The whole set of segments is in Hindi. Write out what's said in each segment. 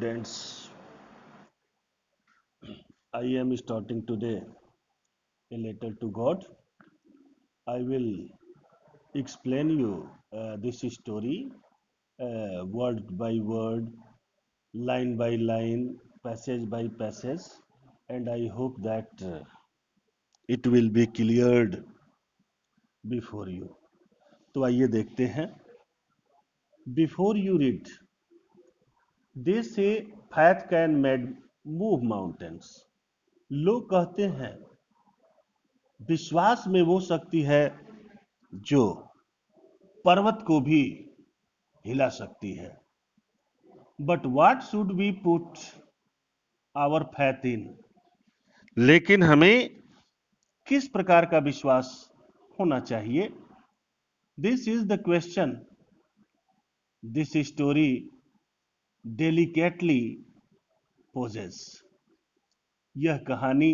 students, I am starting today a letter to God. I will explain you this story word by word, line by line, passage by passage, and I hope that it will be cleared before you. तो आइए देखते हैं. Before you read, they say faith can move mountains. लोग कहते हैं विश्वास में वो शक्ति है जो पर्वत को भी हिला सकती है. But what should we put our faith in? लेकिन हमें किस प्रकार का विश्वास होना चाहिए? This is the question this story delicately poses. यह कहानी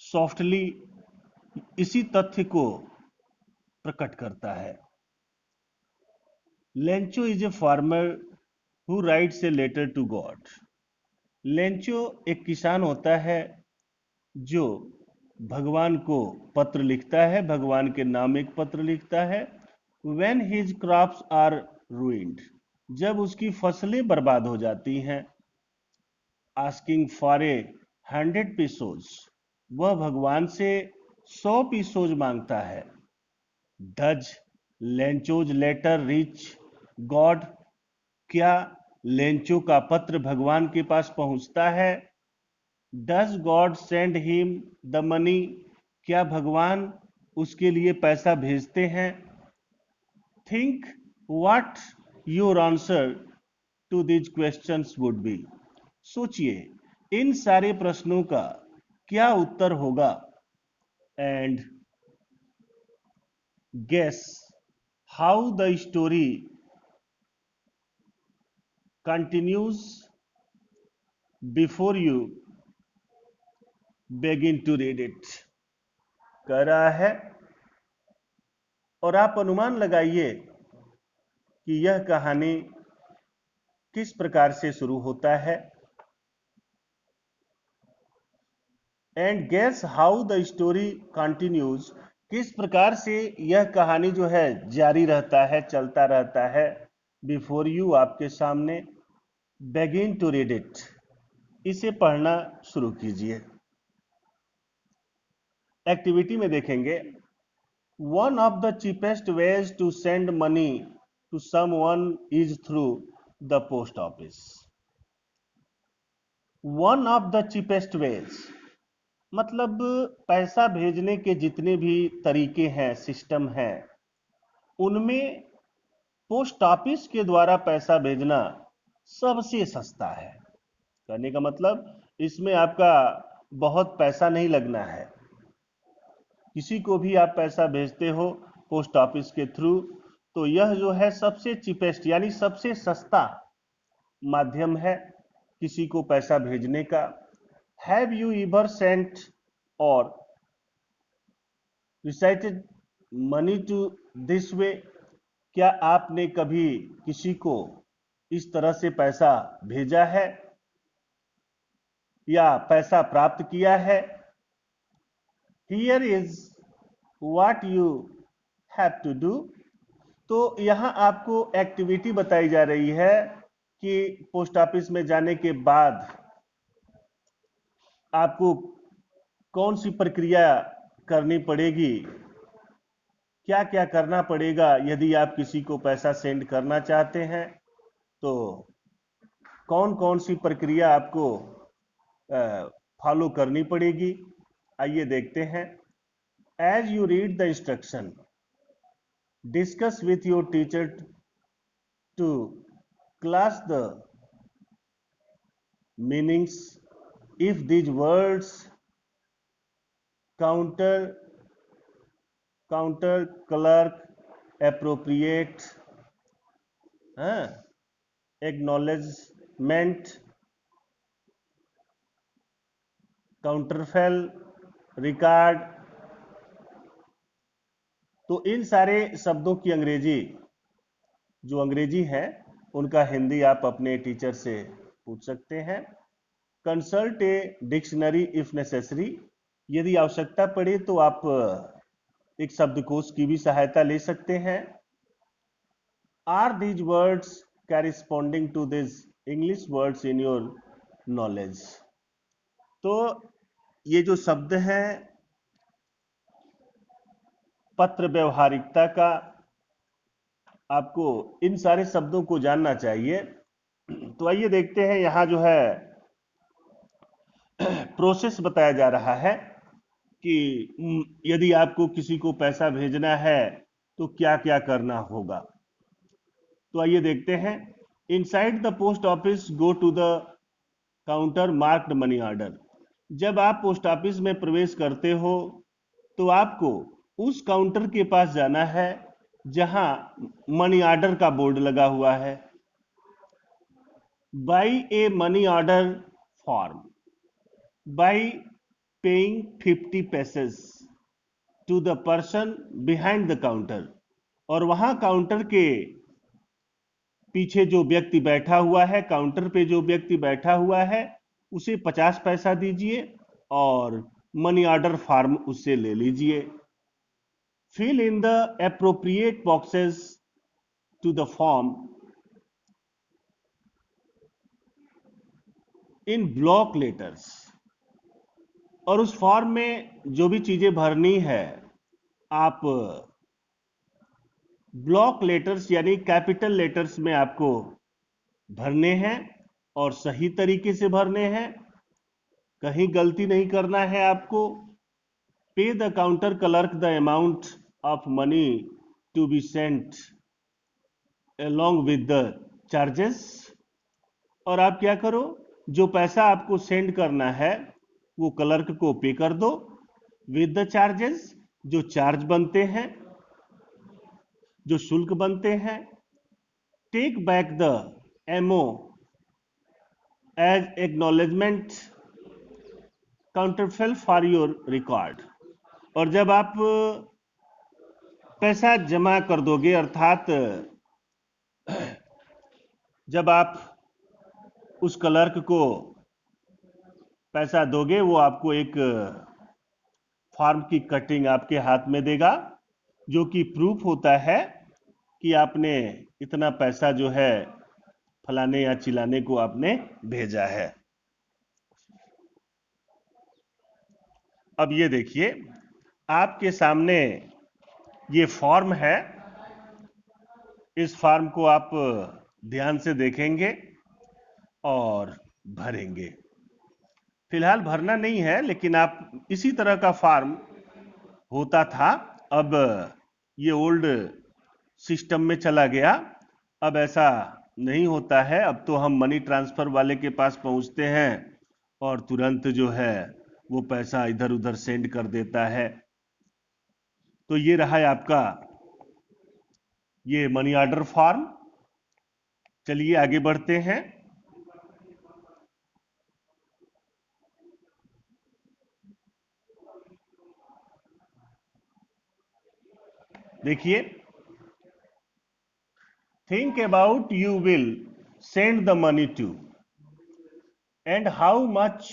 सॉफ्टली इसी तथ्य को प्रकट करता है. Lencho is a farmer who writes a letter to God. Lencho एक किसान होता है जो भगवान को पत्र लिखता है, भगवान के नाम एक पत्र लिखता है. When his crops are ruined, जब उसकी फसलें बर्बाद हो जाती हैं. Asking for 100 pesos, वह भगवान से 100 पीसोज मांगता है. Does Lencho's letter reach God? क्या लेंचो का पत्र भगवान के पास पहुंचता है? Does God send him the money? क्या भगवान उसके लिए पैसा भेजते हैं? Think what your answer to these questions would be. सोचिए इन सारे प्रश्नों का क्या उत्तर होगा. And guess how the story continues before you begin to read it. कह रहा है और आप अनुमान लगाइए कि यह कहानी किस प्रकार से शुरू होता है. And guess how the story continues, किस प्रकार से यह कहानी जो है जारी रहता है, चलता रहता है. बिफोर यू, आपके सामने. बेगिन टू रीड इट, इसे पढ़ना शुरू कीजिए. एक्टिविटी में देखेंगे one of the cheapest ways to send money to someone is through the post office. One of the cheapest ways मतलब पैसा भेजने के जितने भी तरीके हैं, सिस्टम हैं, उनमें पोस्ट ऑफिस के द्वारा पैसा भेजना सबसे सस्ता है. कहने का मतलब इसमें आपका बहुत पैसा नहीं लगना है. किसी को भी आप पैसा भेजते हो पोस्ट ऑफिस के थ्रू, तो यह जो है सबसे चीपेस्ट यानी सबसे सस्ता माध्यम है किसी को पैसा भेजने का. Have you ever sent or received money to this way? क्या आपने कभी किसी को इस तरह से पैसा भेजा है या पैसा प्राप्त किया है? Here is what you have to do. तो यहां आपको एक्टिविटी बताई जा रही है कि पोस्ट ऑफिस में जाने के बाद आपको कौन सी प्रक्रिया करनी पड़ेगी, क्या क्या करना पड़ेगा यदि आप किसी को पैसा सेंड करना चाहते हैं. तो कौन कौन सी प्रक्रिया आपको फॉलो करनी पड़ेगी, आइए देखते हैं. As you read the instruction, discuss with your teacher to class the meanings. If these words counter, clerk, appropriate, acknowledgement, counterfoil, record. तो इन सारे शब्दों की अंग्रेजी जो अंग्रेजी है उनका हिंदी आप अपने टीचर से पूछ सकते हैं। Consult a dictionary if necessary, यदि आवश्यकता पड़े तो आप एक शब्दकोश की भी सहायता ले सकते हैं। Are these words corresponding to this English words in your knowledge. तो ये जो शब्द हैं पत्र व्यवहारिकता का, आपको इन सारे शब्दों को जानना चाहिए। तो आइए देखते हैं, यहां जो है प्रोसेस बताया जा रहा है कि यदि आपको किसी को पैसा भेजना है तो क्या क्या करना होगा। तो आइए देखते हैं। Inside the post office go to the counter marked money order. जब आप पोस्ट ऑफिस में प्रवेश करते हो तो आपको उस काउंटर के पास जाना है जहां मनी ऑर्डर का बोर्ड लगा हुआ है। By a money order form by paying 50 paises to the person behind the counter. और वहां काउंटर के पीछे जो व्यक्ति बैठा हुआ है, काउंटर पे जो व्यक्ति बैठा हुआ है, उसे 50 पैसा दीजिए और मनी ऑर्डर फॉर्म उससे ले लीजिए। Fill in the appropriate boxes to the form in block letters. और उस फॉर्म में जो भी चीजें भरनी है आप ब्लॉक लेटर्स यानी कैपिटल लेटर्स में आपको भरने हैं और सही तरीके से भरने हैं, कहीं गलती नहीं करना है आपको। Pay the counter clerk the amount of money to be sent along with the charges। और आप क्या करो, जो पैसा आपको सेंड करना है वो क्लर्क को पे कर दो विद द चार्जेस, जो चार्ज बनते हैं, जो शुल्क बनते हैं। Take back the MO as acknowledgement counterfoil for your record. और जब आप पैसा जमा कर दोगे, अर्थात जब आप उस क्लर्क को पैसा दोगे वो आपको एक फॉर्म की कटिंग आपके हाथ में देगा, जो कि प्रूफ होता है कि आपने इतना पैसा जो है फलाने या चिलाने को आपने भेजा है। अब ये देखिए, आपके सामने ये फॉर्म है। इस फॉर्म को आप ध्यान से देखेंगे और भरेंगे। फिलहाल भरना नहीं है, लेकिन आप इसी तरह का फॉर्म होता था, अब ये ओल्ड सिस्टम में चला गया। अब ऐसा नहीं होता है, अब तो हम मनी ट्रांसफर वाले के पास पहुंचते हैं और तुरंत जो है वो पैसा इधर उधर सेंड कर देता है। तो ये रहा है आपका ये मनी ऑर्डर फॉर्म। चलिए आगे बढ़ते हैं। देखिए, think about you will send the money to and how much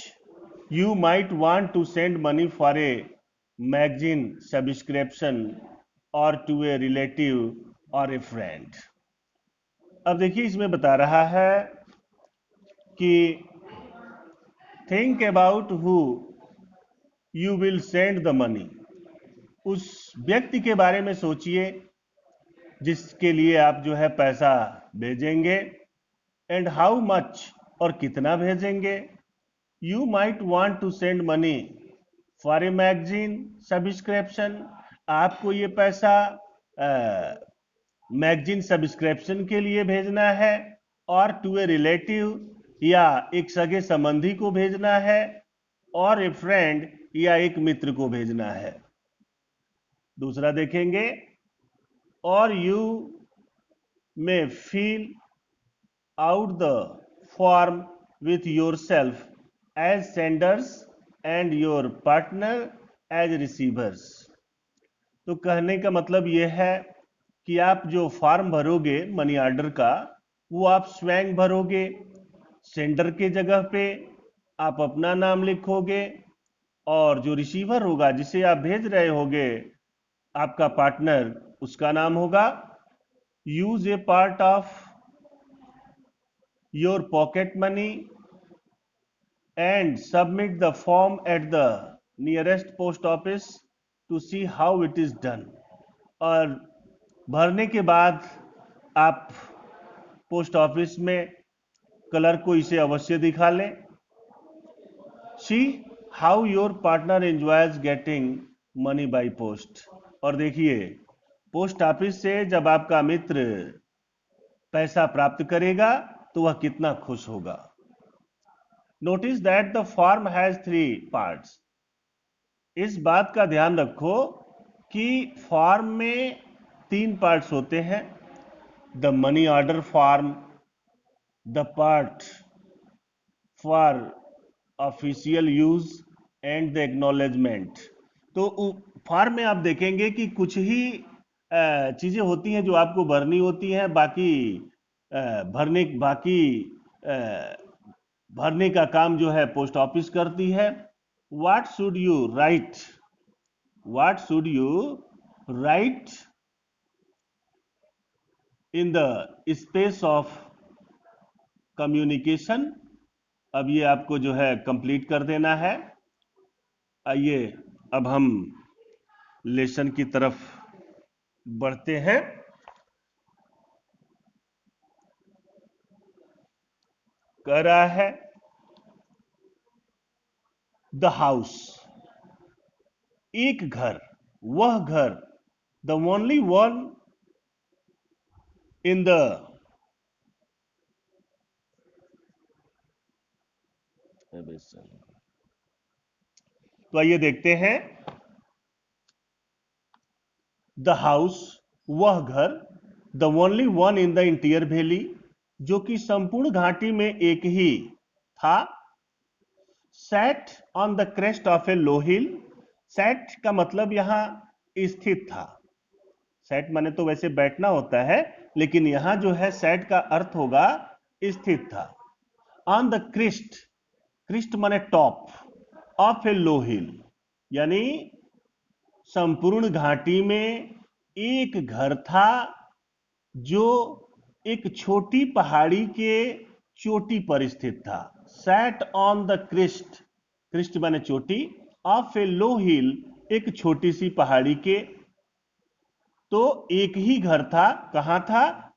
you might want to send money for a magazine subscription or to a relative or a friend। अब देखिए, इसमें बता रहा है कि think about who you will send the money। उस व्यक्ति के बारे में सोचिए जिसके लिए आप जो है पैसा भेजेंगे। एंड हाउ मच, और कितना भेजेंगे। You might want to send money for a magazine subscription, आपको ये पैसा मैगजीन सब्सक्रिप्शन के लिए भेजना है, और टू ए रिलेटिव, या एक सगे संबंधी को भेजना है, और ए फ्रेंड, या एक मित्र को भेजना है। दूसरा देखेंगे, और यू में fill out the form with yourself as senders and your partner as receivers। तो कहने का मतलब यह है कि आप जो फॉर्म भरोगे मनी ऑर्डर का, वो आप स्वयं भरोगे। सेंडर के जगह पे आप अपना नाम लिखोगे और जो रिसीवर होगा जिसे आप भेज रहे होगे, आपका पार्टनर, उसका नाम होगा। Use A part of your pocket money and submit the form at the nearest post office to see how it is done। और भरने के बाद आप पोस्ट ऑफिस में क्लर्क को इसे अवश्य दिखा लें। See how your partner enjoys getting money by post. और देखिए, पोस्ट ऑफिस से जब आपका मित्र पैसा प्राप्त करेगा तो वह कितना खुश होगा। Notice that the form has 3 parts. इस बात का ध्यान रखो कि फॉर्म में 3 पार्ट्स होते हैं। The money order form, the part for official use and the acknowledgement. तो फॉर्म में आप देखेंगे कि कुछ ही चीजें होती हैं जो आपको भरनी होती हैं, बाकी भरने का काम जो है पोस्ट ऑफिस करती है। What should you right, what should you write in the space of communication। अब ये आपको जो है कंप्लीट कर देना है। आइए अब हम लेसन की तरफ बढ़ते हैं। कह रहा है द हाउस, एक घर, वह घर, the only one in the तो आइए देखते हैं। द हाउस, वह घर, the only one in the interior valley, जो कि संपूर्ण घाटी में एक ही था। Set on the crest of A low hill. Set का मतलब यहां स्थित था। सेट माने तो वैसे बैठना होता है, लेकिन यहां जो है सेट का अर्थ होगा स्थित था। ऑन द क्रिस्ट, क्रिस्ट माने टॉप, ऑफ ए लो हिल, यानी संपूर्ण घाटी में एक घर था जो एक छोटी पहाड़ी के चोटी पर स्थित था। Sat on the crest, crest माने चोटी, ऑफ ए लो हिल, एक छोटी सी पहाड़ी के। तो एक ही घर था, कहां था?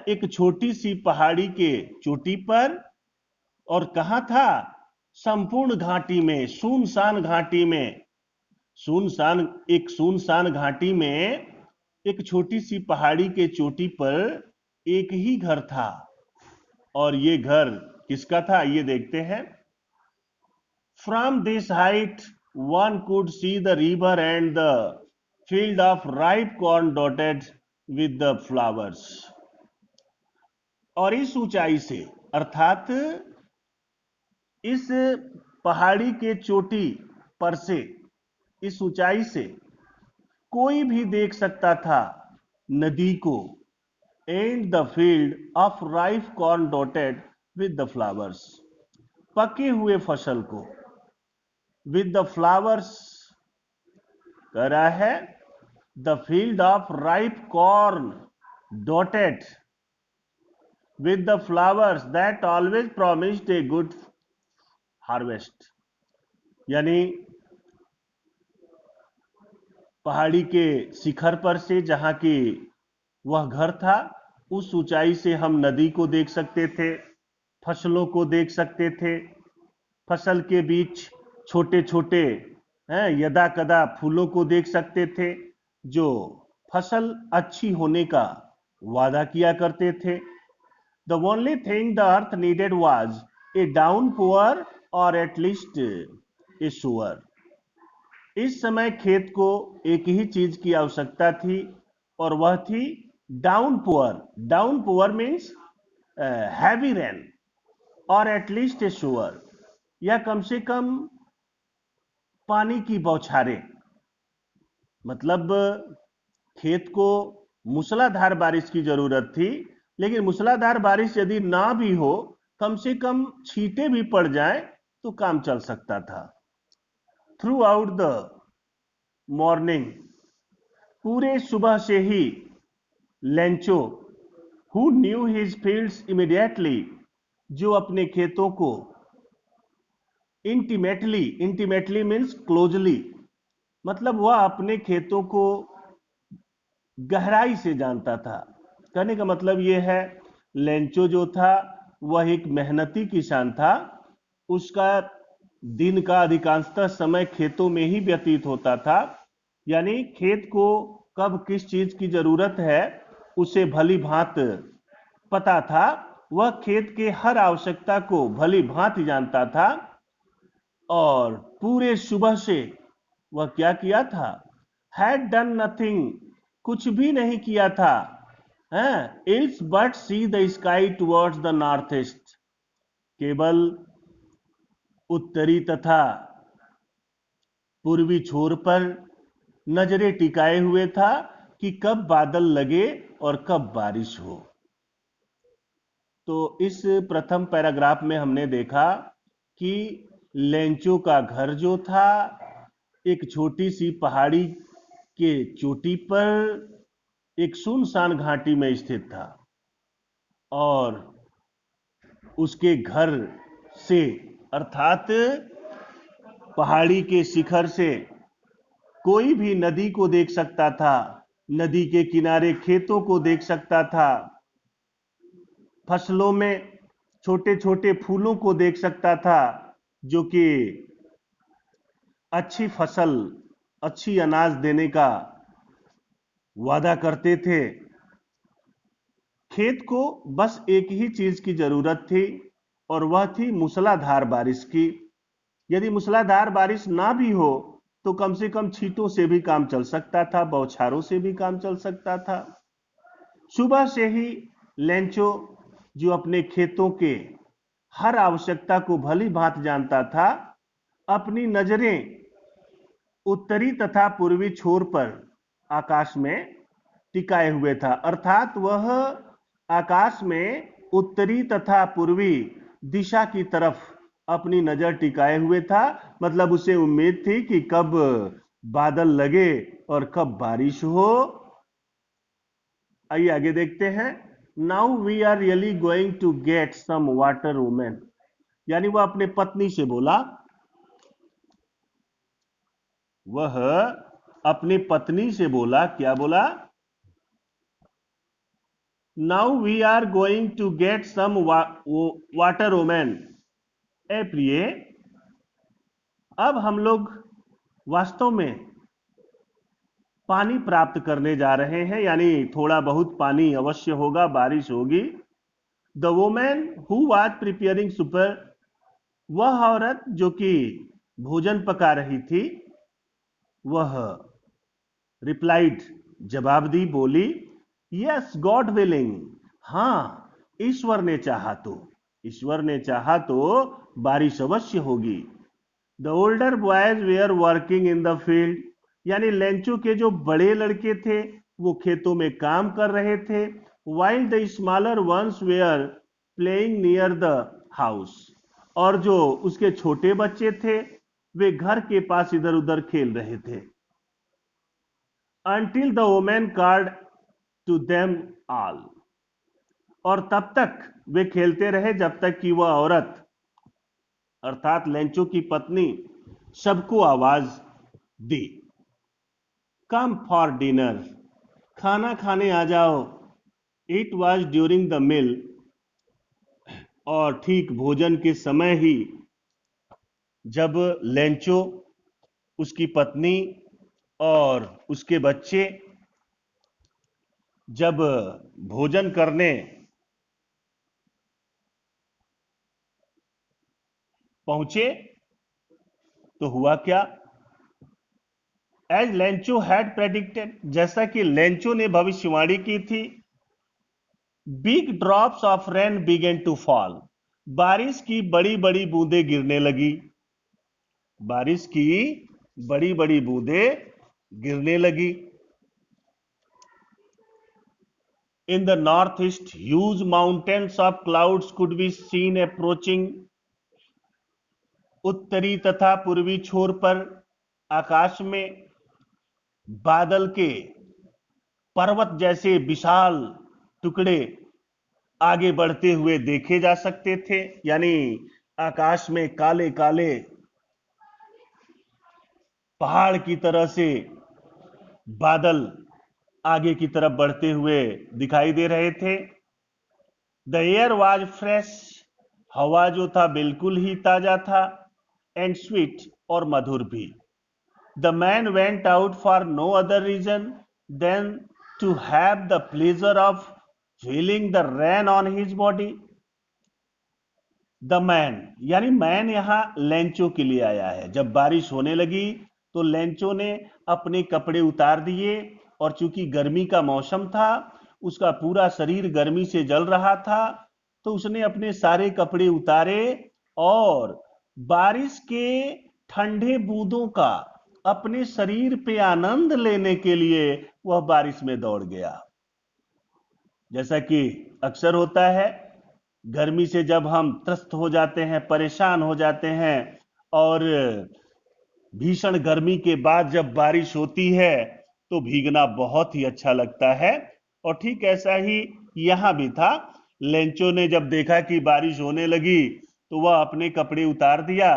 एक छोटी सी पहाड़ी के चोटी पर। और कहां था? संपूर्ण घाटी में, सुनसान घाटी में। सुनसान घाटी में एक छोटी सी पहाड़ी के चोटी पर एक ही घर था। और ये घर किसका था, ये देखते हैं। From this height one could see the river and the field of ripe corn dotted with the flowers. और इस ऊंचाई से, अर्थात इस पहाड़ी के चोटी पर से, इस ऊंचाई से कोई भी देख सकता था नदी को, and the field of ripe corn dotted with the flowers, पके हुए फसल को। विद द फ्लावर्स कह रहा है the field of ripe corn dotted with the flowers that always promised a good harvest. यानी पहाड़ी के शिखर पर से जहां की वह घर था, उस ऊंचाई से हम नदी को देख सकते थे, फसलों को देख सकते थे। फसल के बीच छोटे छोटे यदा कदा फूलों को देख सकते थे, जो फसल अच्छी होने का वादा किया करते थे। The only thing the earth needed was a down poor और एटलीस्ट ए शुअर। इस समय खेत को एक ही चीज की आवश्यकता थी, और वह थी down poor. Down poor means heavy rain, और एटलीस्ट ए शुअर, या कम से कम पानी की बौछारें। मतलब खेत को मूसलाधार बारिश की जरूरत थी, लेकिन मूसलाधार बारिश यदि ना भी हो, कम से कम छींटे भी पड़ जाएं तो काम चल सकता था। थ्रू आउट द मॉर्निंग, पूरे सुबह से ही Lencho, who knew his fields immediately, जो अपने खेतों को इंटीमेटली, इंटीमेटली मीन्स क्लोजली, मतलब वह अपने खेतों को गहराई से जानता था। कहने का मतलब यह है, लेंचो जो था वह एक मेहनती किसान था। उसका दिन का अधिकांशतः समय खेतों में ही व्यतीत होता था, यानी खेत को कब किस चीज की जरूरत है उसे भली भांत पता था। वह खेत के हर आवश्यकता को भली भांति जानता था और पूरे सुबह से वह क्या किया था? हैड डन नथिंग, कुछ भी नहीं किया था, ills but see the sky towards the north east, केवल उत्तरी तथा पूर्वी छोर पर नजरें टिकाए हुए था कि कब बादल लगे और कब बारिश हो। तो इस प्रथम पैराग्राफ में हमने देखा कि लेंचो का घर जो था एक छोटी सी पहाड़ी के चोटी पर एक सुनसान घाटी में स्थित था और उसके घर से अर्थात पहाड़ी के शिखर से कोई भी नदी को देख सकता था, नदी के किनारे खेतों को देख सकता था, फसलों में छोटे छोटे फूलों को देख सकता था जो कि अच्छी फसल, अच्छी अनाज देने का वादा करते थे। खेत को बस एक ही चीज की जरूरत थी और वह थी मूसलाधार बारिश की। यदि मूसलाधार बारिश ना भी हो तो कम से कम छींटों से भी काम चल सकता था, बौछारों से भी काम चल सकता था। सुबह से ही लेंचो, जो अपने खेतों के हर आवश्यकता को भली भांति जानता था, अपनी नजरें उत्तरी तथा पूर्वी छोर पर आकाश में टिकाए हुए था। अर्थात वह आकाश में उत्तरी तथा पूर्वी दिशा की तरफ अपनी नजर टिकाए हुए था। मतलब उसे उम्मीद थी कि कब बादल लगे और कब बारिश हो। आइए आगे देखते हैं। Now we are really going to get some water woman, यानी वह अपने पत्नी से बोला, वह अपनी पत्नी से बोला, क्या बोला? Now we are going to get some water women, ए प्रिय, अब हम लोग वास्तव में पानी प्राप्त करने जा रहे हैं, यानी थोड़ा बहुत पानी अवश्य होगा, बारिश होगी। The women who was preparing super, वह औरत जो कि भोजन पका रही थी, वह रिप्लाइड, जवाब दी, बोली, यस गॉड विलिंग, हां ईश्वर ने चाहा तो, ईश्वर ने चाहा तो बारिश अवश्य होगी। The older boys were working in the field, यानी लेंचो के जो बड़े लड़के थे वो खेतों में काम कर रहे थे। While the smaller ones were playing near the house, और जो उसके छोटे बच्चे थे वे घर के पास इधर उधर खेल रहे थे। Until the woman called to them all, और तब तक वे खेलते रहे जब तक कि वह औरत अर्थात लेंचो की पत्नी सबको आवाज दी, कम फॉर डिनर, खाना खाने आ जाओ। It was during the meal, और ठीक भोजन के समय ही जब लेंचो, उसकी पत्नी और उसके बच्चे जब भोजन करने पहुंचे तो हुआ क्या? एज लेंचो हैड प्रेडिक्टेड, जैसा कि लेंचो ने भविष्यवाणी की थी, big drops of rain began to fall, बारिश की बड़ी बड़ी बूंदें गिरने लगी, बारिश की बड़ी बड़ी बूंदें गिरने लगी। In the northeast, huge mountains of clouds could be seen approaching. उत्तरी तथा पूर्वी छोर पर आकाश में बादल के पर्वत जैसे विशाल टुकड़े आगे बढ़ते हुए देखे जा सकते थे। यानी आकाश में काले काले पहाड़ की तरह से बादल आगे की तरफ बढ़ते हुए दिखाई दे रहे थे। द एयर वाज फ्रेश, हवा जो था बिल्कुल ही ताजा था, एंड स्वीट और मधुर भी। The man went out for no other reason than to have the pleasure of feeling the rain on his body. The man यानी मैन यहां लेंचो के लिए आया है। जब बारिश होने लगी तो लेंचो ने अपने कपड़े उतार दिए, और चूंकि गर्मी का मौसम था, उसका पूरा शरीर गर्मी से जल रहा था, तो उसने अपने सारे कपड़े उतारे और बारिश के ठंडे बूंदों का अपने शरीर पे आनंद लेने के लिए वह बारिश में दौड़ गया। जैसा कि अक्सर होता है, गर्मी से जब हम त्रस्त हो जाते हैं, परेशान हो जाते हैं, और भीषण गर्मी के बाद जब बारिश होती है तो भीगना बहुत ही अच्छा लगता है। और ठीक ऐसा ही यहां भी था। लेंचो ने जब देखा कि बारिश होने लगी तो वह अपने कपड़े उतार दिया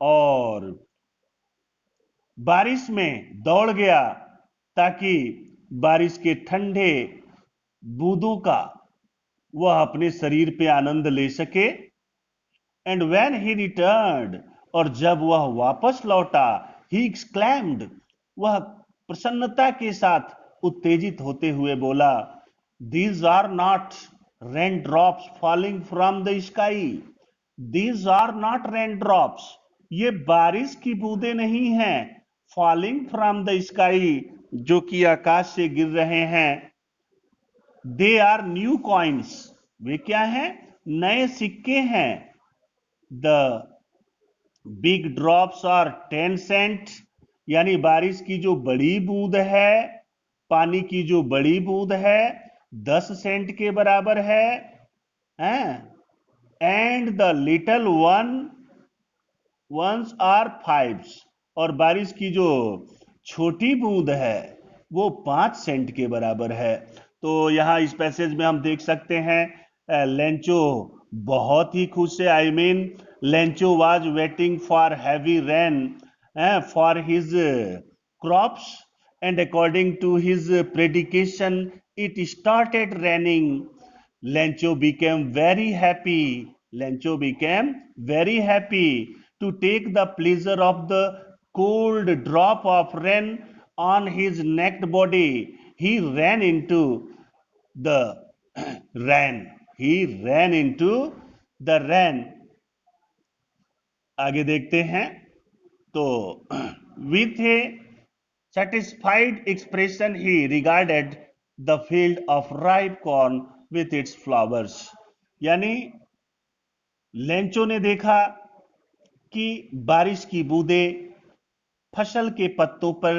और बारिश में दौड़ गया, ताकि बारिश के ठंडे बूंदों का वह अपने शरीर पे आनंद ले सके। एंड व्हेन ही रिटर्न्ड, और जब वह वापस लौटा, ही एक्सक्लेम्ड, वह प्रसन्नता के साथ उत्तेजित होते हुए बोला, these are not rain drops falling from the sky, these are not rain drops, ये बारिश की बूंदें नहीं हैं, फॉलिंग फ्रॉम द स्काई, जो कि आकाश से गिर रहे हैं। दे आर न्यू कॉइन्स, वे क्या हैं? नए सिक्के हैं। The big drops are 10 cent, यानी बारिश की जो बड़ी बूंद है, पानी की जो बड़ी बूंद है 10 सेंट के बराबर है। And the little ones are 5, और बारिश की जो छोटी बूंद है वो 5 सेंट के बराबर है। तो यहां इस पैसेज में हम देख सकते हैं लेंचो बहुत ही खुश है। I mean Lencho was waiting for heavy rain for his crops, and according to his prediction it started raining. Lencho became very happy, Lencho became very happy to take the pleasure of the cold drop of rain on his naked body. He ran into the rain, he ran into the rain। आगे देखते हैं तो with a satisfied expression he regarded the field of ripe corn with its flowers। यानी लेंचो ने देखा कि बारिश की बूंदें फसल के पत्तों पर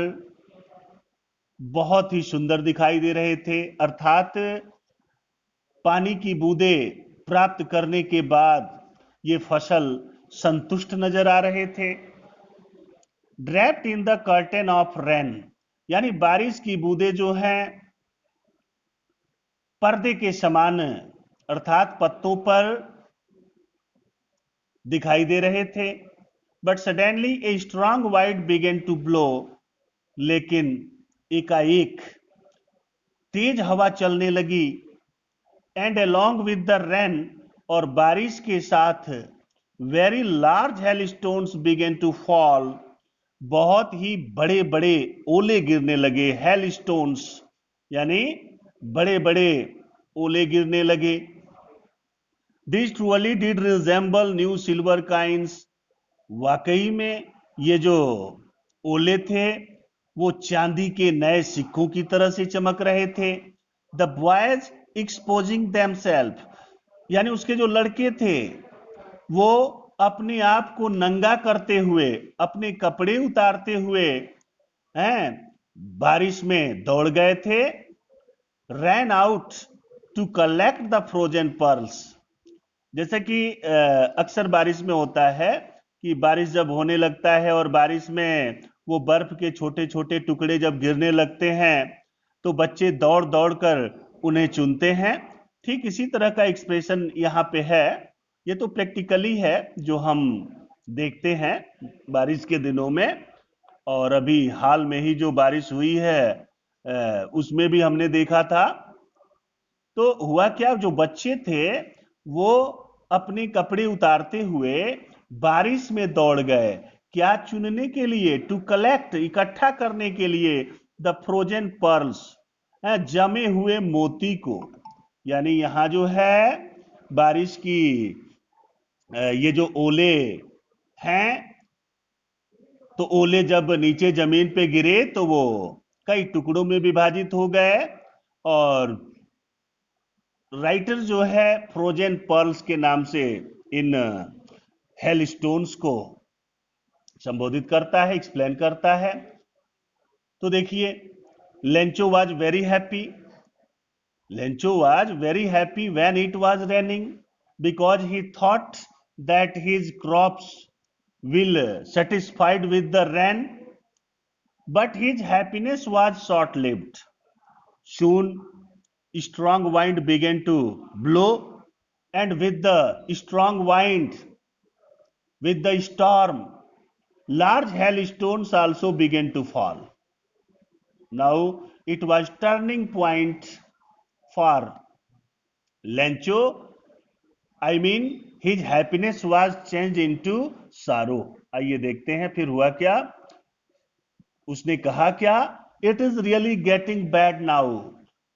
बहुत ही सुंदर दिखाई दे रहे थे, अर्थात पानी की बूंदें प्राप्त करने के बाद ये फसल संतुष्ट नजर आ रहे थे। Draped in the curtain of rain, यानी बारिश की बूंदें जो हैं पर्दे के समान अर्थात पत्तों पर दिखाई दे रहे थे। But suddenly a strong wind began to blow, लेकिन एकाएक तेज हवा चलने लगी। And along with the rain, और बारिश के साथ very large hail stones began to fall, बहुत ही बड़े बड़े ओले गिरने लगे। हेल स्टोन्स यानी बड़े बड़े ओले गिरने लगे। This truly did resemble new silver coins, वाकई में ये जो ओले थे वो चांदी के नए सिक्कों की तरह से चमक रहे थे। द बॉयज एक्सपोजिंग देमसेल्फ, यानी उसके जो लड़के थे वो अपने आप को नंगा करते हुए, अपने कपड़े उतारते हुए बारिश में दौड़ गए थे। Ran out to collect the frozen pearls. जैसे कि अक्सर बारिश में होता है कि बारिश जब होने लगता है और बारिश में वो बर्फ के छोटे छोटे टुकड़े जब गिरने लगते हैं तो बच्चे दौड़ दौड़ कर उन्हें चुनते हैं। ठीक इसी तरह का एक्सप्रेशन यहाँ पे है। ये तो प्रैक्टिकली है जो हम देखते हैं बारिश के दिनों में, और अभी हाल में ही जो बारिश हुई है उसमें भी हमने देखा था। तो हुआ क्या, जो बच्चे थे वो अपने कपड़े उतारते हुए बारिश में दौड़ गए, क्या चुनने के लिए, टू कलेक्ट, इकट्ठा करने के लिए, द फ्रोजन पर्ल्स, जमे हुए मोती को। यानी यहां जो है बारिश की ये जो ओले हैं, तो ओले जब नीचे जमीन पे गिरे तो वो कई टुकड़ों में विभाजित हो गए, और राइटर जो है फ्रोजन पर्ल्स के नाम से इन हेल स्टोन्स को संबोधित करता है, एक्सप्लेन करता है। तो देखिए, Lencho was very happy, Lencho was very happy when it was raining because he thought that his crops will satisfied with the rain, but his happiness was short lived. Soon strong wind began to blow, and with the strong wind, with the storm, large hailstones also began to fall. Now it was turning point for Lencho. I mean his happiness was changed into sorrow. आइए देखते हैं फिर हुआ क्या। उसने कहा क्या, it is really getting bad now,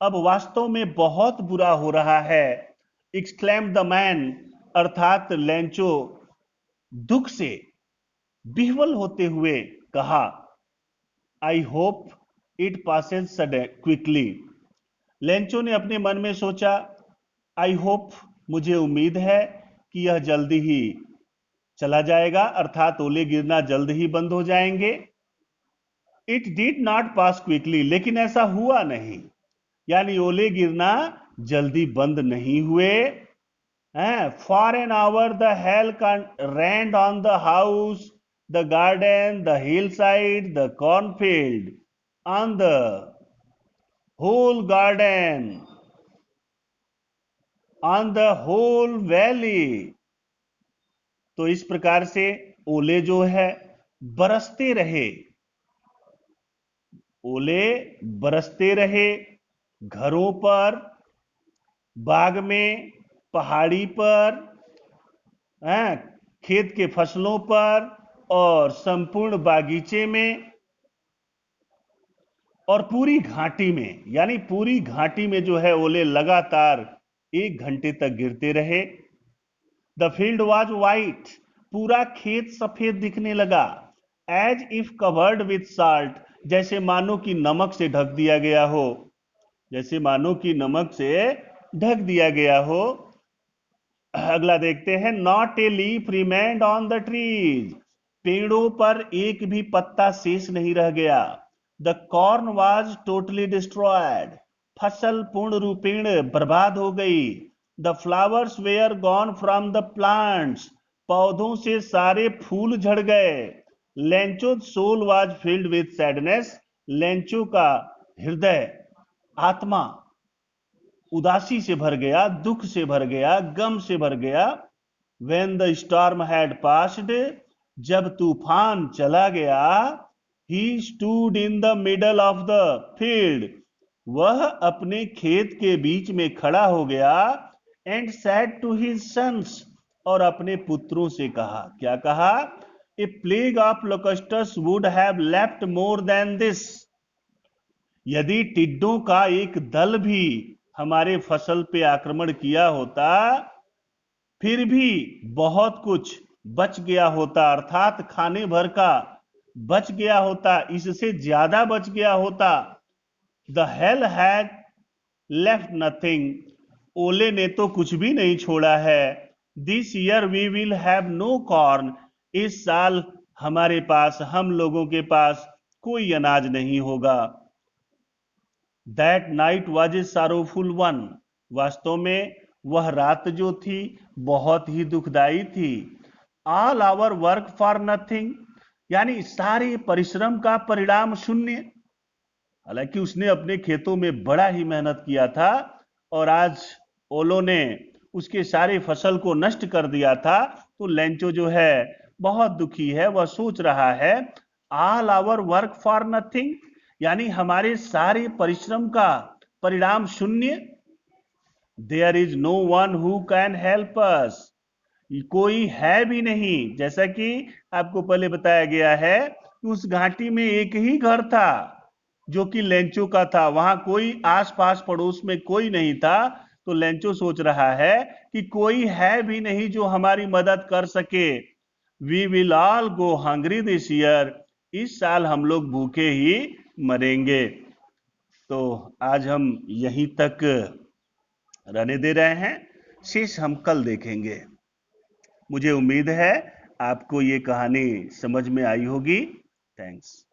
अब वास्तव में बहुत बुरा हो रहा है। एक्सक्लेम द मैन, अर्थात लेंचो दुख से विह्वल होते हुए कहा, I hope it Passage sudden quickly. Lencho ने अपने मन में सोचा, आई होप, मुझे उम्मीद है कि यह जल्दी ही चला जाएगा, अर्थात ओले गिरना जल्द ही बंद हो जाएंगे। It did not pass quickly, लेकिन ऐसा हुआ नहीं, यानी ओले गिरना जल्दी बंद नहीं हुए। For an hour the hail rained on the house, the garden, the hill side, the cornfield, on the whole garden, on the whole valley. तो इस प्रकार से ओले जो है बरसते रहे, ओले बरसते रहे घरों पर, बाग में, पहाड़ी पर, खेत के फसलों पर और संपूर्ण बागीचे में और पूरी घाटी में। यानी पूरी घाटी में जो है ओले लगातार 1 घंटे तक गिरते रहे। द फील्ड वॉज वाइट, पूरा खेत सफेद दिखने लगा। As if covered with salt, जैसे मानो कि नमक से ढक दिया गया हो, जैसे मानो कि नमक से ढक दिया गया हो। अगला देखते हैं, not a leaf remained on the trees, पेड़ों पर एक भी पत्ता शेष नहीं रह गया। The corn was totally destroyed, फसल पूर्ण रूपेण बर्बाद हो गई। The flowers were gone from the plants, पौधों से सारे फूल झड़ गए। Lencho soul was filled with sadness, Lencho का हृदय, आत्मा उदासी से भर गया, दुख से भर गया, गम से भर गया। When the storm had passed, जब तूफान चला गया, he stood in the middle of the field, वह अपने खेत के बीच में खड़ा हो गया। and said to his sons, और अपने पुत्रों से कहा, क्या कहा, a plague of locusts would have left more than this, यदि टिड्डों का एक दल भी हमारे फसल पे आक्रमण किया होता फिर भी बहुत कुछ बच गया होता, अर्थात खाने भर का बच गया होता, इससे ज्यादा बच गया होता। The hail had left nothing, ओले ने तो कुछ भी नहीं छोड़ा है। This year we will have no corn, इस साल हमारे पास, हम लोगों के पास कोई अनाज नहीं होगा। That night was a sorrowful one, वास्तव में वह रात जो थी बहुत ही दुखदाई थी। All our work for nothing, यानी सारे परिश्रम का परिणाम शून्य। हालांकि उसने अपने खेतों में बड़ा ही मेहनत किया था और आज ओलों ने उसके सारे फसल को नष्ट कर दिया था। तो लेंचो जो है बहुत दुखी है। वह सोच रहा है all our work for nothing, यानी हमारे सारे परिश्रम का परिणाम शून्य। There is no one who can help us, कोई है भी नहीं। जैसा कि आपको पहले बताया गया है कि उस घाटी में एक ही घर था जो कि लेंचो का था, वहां कोई आसपास पड़ोस में कोई नहीं था। तो लेंचो सोच रहा है कि कोई है भी नहीं जो हमारी मदद कर सके। We will all go hungry this year, इस साल हम लोग भूखे ही मरेंगे। तो आज हम यहीं तक रहने दे रहे हैं, शेष हम कल देखेंगे। मुझे उम्मीद है आपको ये कहानी समझ में आई होगी। थैंक्स।